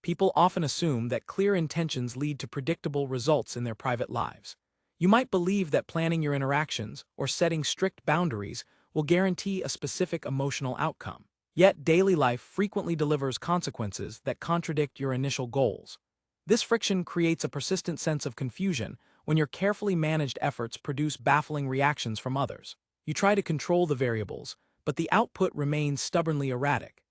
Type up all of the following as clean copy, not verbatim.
People often assume that clear intentions lead to predictable results in their private lives. You might believe that planning your interactions or setting strict boundaries will guarantee a specific emotional outcome. Yet daily life frequently delivers consequences that contradict your initial goals. This friction creates a persistent sense of confusion when your carefully managed efforts produce baffling reactions from others. You try to control the variables, but the output remains stubbornly erratic.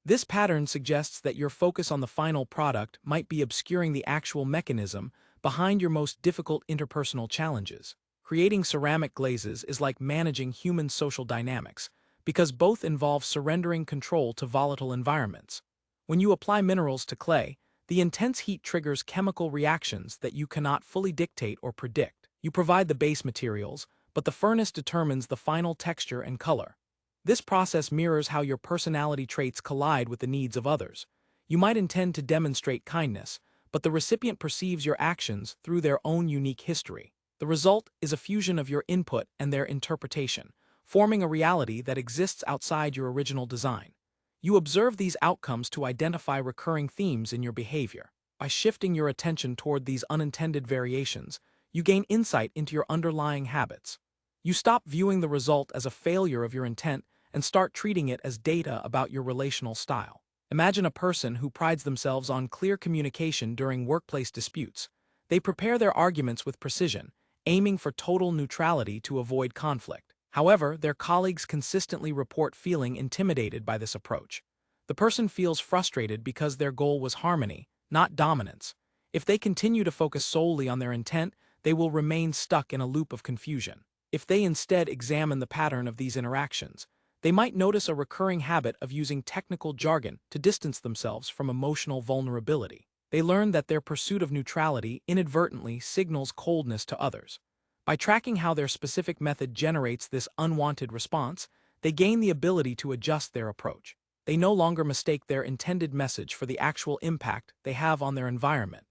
This pattern suggests that your focus on the final product might be obscuring the actual mechanism behind your most difficult interpersonal challenges. Creating ceramic glazes is like managing human social dynamics, because both involve surrendering control to volatile environments. When you apply minerals to clay, the intense heat triggers chemical reactions that you cannot fully dictate or predict. You provide the base materials, but the furnace determines the final texture and color. This process mirrors how your personality traits collide with the needs of others. You might intend to demonstrate kindness, but the recipient perceives your actions through their own unique history. The result is a fusion of your input and their interpretation, forming a reality that exists outside your original design. You observe these outcomes to identify recurring themes in your behavior. By shifting your attention toward these unintended variations, you gain insight into your underlying habits. You stop viewing the result as a failure of your intent and start treating it as data about your relational style. Imagine a person who prides themselves on clear communication during workplace disputes. They prepare their arguments with precision, aiming for total neutrality to avoid conflict. However, their colleagues consistently report feeling intimidated by this approach. The person feels frustrated because their goal was harmony, not dominance. If they continue to focus solely on their intent, they will remain stuck in a loop of confusion. If they instead examine the pattern of these interactions, they might notice a recurring habit of using technical jargon to distance themselves from emotional vulnerability. They learn that their pursuit of neutrality inadvertently signals coldness to others. By tracking how their specific method generates this unwanted response, they gain the ability to adjust their approach. They no longer mistake their intended message for the actual impact they have on their environment.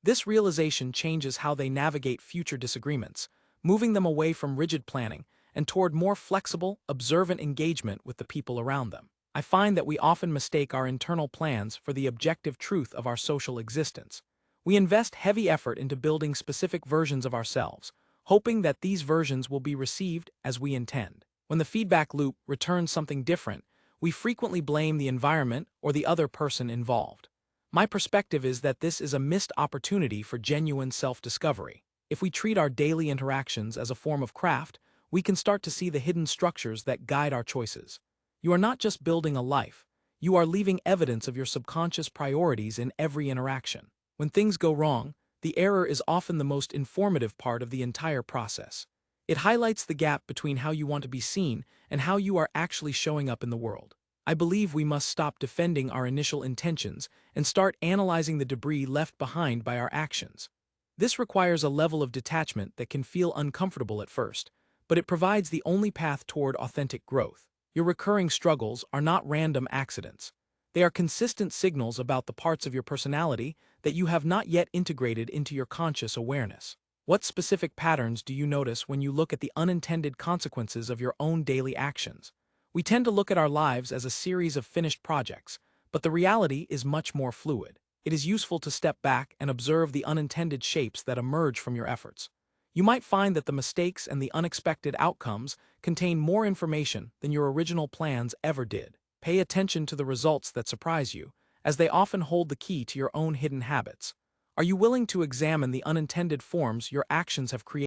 This realization changes how they navigate future disagreements, moving them away from rigid planning and toward more flexible, observant engagement with the people around them. I find that we often mistake our internal plans for the objective truth of our social existence. We invest heavy effort into building specific versions of ourselves, hoping that these versions will be received as we intend. When the feedback loop returns something different, we frequently blame the environment or the other person involved. My perspective is that this is a missed opportunity for genuine self-discovery. If we treat our daily interactions as a form of craft, we can start to see the hidden structures that guide our choices. You are not just building a life, you are leaving evidence of your subconscious priorities in every interaction. When things go wrong, the error is often the most informative part of the entire process. It highlights the gap between how you want to be seen and how you are actually showing up in the world. I believe we must stop defending our initial intentions and start analyzing the debris left behind by our actions. This requires a level of detachment that can feel uncomfortable at first, but it provides the only path toward authentic growth. Your recurring struggles are not random accidents. They are consistent signals about the parts of your personality that you have not yet integrated into your conscious awareness. What specific patterns do you notice when you look at the unintended consequences of your own daily actions? We tend to look at our lives as a series of finished projects, but the reality is much more fluid. It is useful to step back and observe the unintended shapes that emerge from your efforts. You might find that the mistakes and the unexpected outcomes contain more information than your original plans ever did. Pay attention to the results that surprise you, as they often hold the key to your own hidden habits. Are you willing to examine the unintended forms your actions have created?